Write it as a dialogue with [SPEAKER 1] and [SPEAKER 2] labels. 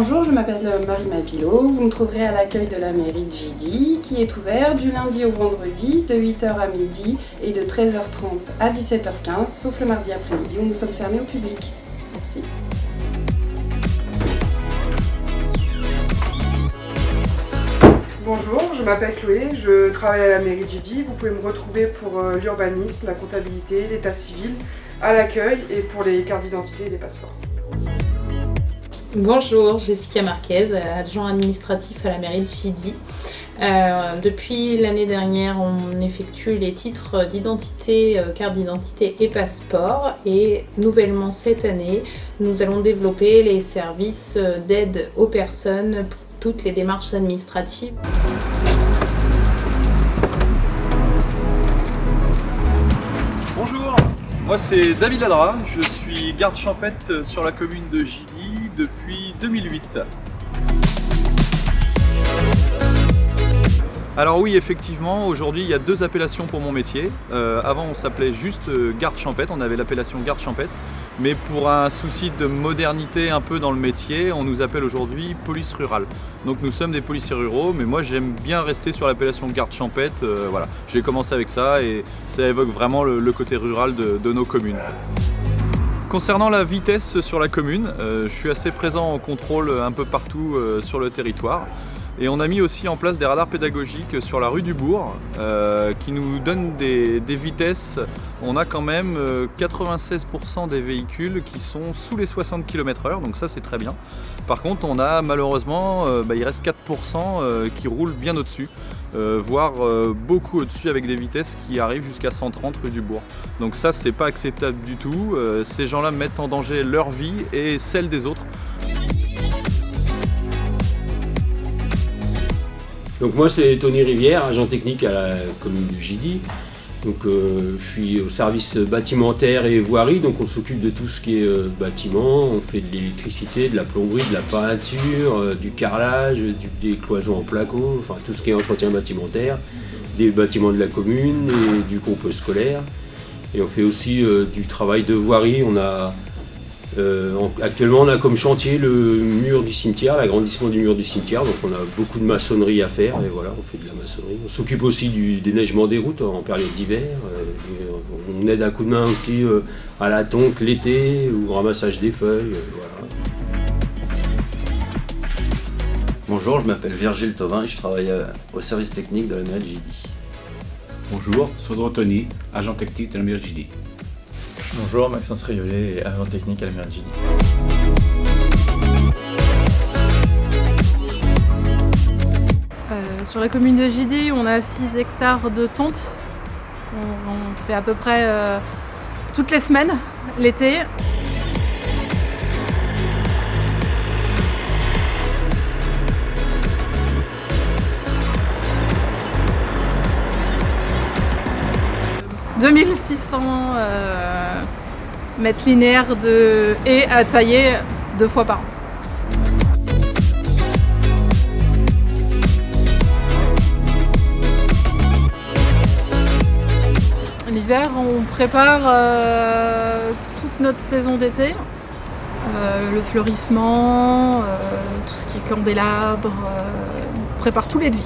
[SPEAKER 1] Bonjour, je m'appelle Marie Mapillot. Vous me trouverez à l'accueil de la mairie de Jidy, qui est ouvert du lundi au vendredi de 8h à midi et de 13h30 à 17h15, sauf le mardi après-midi où nous sommes fermés au public. Merci.
[SPEAKER 2] Bonjour, je m'appelle Chloé, je travaille à la mairie de Jidy. Vous pouvez me retrouver pour l'urbanisme, la comptabilité, l'état civil, à l'accueil et pour les cartes d'identité et les passeports.
[SPEAKER 3] Bonjour, Jessica Marquez, adjoint administratif à la mairie de Jidy. Depuis l'année dernière, on effectue les titres d'identité, carte d'identité et passeport. Et nouvellement cette année, nous allons développer les services d'aide aux personnes pour toutes les démarches administratives.
[SPEAKER 4] Bonjour, moi c'est David Ladra, je suis garde champêtre sur la commune de Jidy depuis 2008. Alors oui, effectivement, aujourd'hui il y a deux appellations pour mon métier. Avant on s'appelait juste garde champêtre, on avait l'appellation garde champêtre. Mais pour un souci de modernité un peu dans le métier, on nous appelle aujourd'hui police rurale. Donc nous sommes des policiers ruraux, mais moi j'aime bien rester sur l'appellation garde champêtre. Voilà. J'ai commencé avec ça et ça évoque vraiment le côté rural de nos communes. Concernant la vitesse sur la commune, je suis assez présent en contrôle un peu partout sur le territoire. Et on a mis aussi en place des radars pédagogiques sur la rue du Bourg qui nous donnent des vitesses. On a quand même 96% des véhicules qui sont sous les 60 km/h, donc ça c'est très bien. Par contre on a malheureusement, il reste 4% qui roulent bien au-dessus, voire beaucoup au-dessus avec des vitesses qui arrivent jusqu'à 130 rue du Bourg. Donc ça c'est pas acceptable du tout, ces gens-là mettent en danger leur vie et celle des autres.
[SPEAKER 5] Donc moi c'est Tony Rivière, agent technique à la commune de Jidy. Donc je suis au service bâtimentaire et voirie, donc on s'occupe de tout ce qui est bâtiment, on fait de l'électricité, de la plomberie, de la peinture, du carrelage, des cloisons en placo, enfin tout ce qui est entretien bâtimentaire, des bâtiments de la commune et du groupe scolaire. Et on fait aussi du travail de voirie. Actuellement, on a comme chantier le mur du cimetière, l'agrandissement du mur du cimetière, donc on a beaucoup de maçonnerie à faire, et voilà, on fait de la maçonnerie. On s'occupe aussi du déneigement des routes en période d'hiver. On aide un coup de main aussi à la tonte l'été, ou au ramassage des feuilles, voilà.
[SPEAKER 6] Bonjour, je m'appelle Virgile Thauvin et je travaille au service technique de la mairie de Jidy.
[SPEAKER 7] Bonjour, Sodro Tony, agent technique de la mairie de Jidy.
[SPEAKER 8] Bonjour, Maxence Riolet, agent technique à la mairie de Jidy.
[SPEAKER 9] Sur la commune de Jidy, on a 6 hectares de tonte. On fait à peu près toutes les semaines, l'été. « 2600 mètres linéaires de haies à tailler 2 fois par an. » L'hiver, on prépare toute notre saison d'été. Le fleurissement, tout ce qui est candélabre, on prépare tous les devis.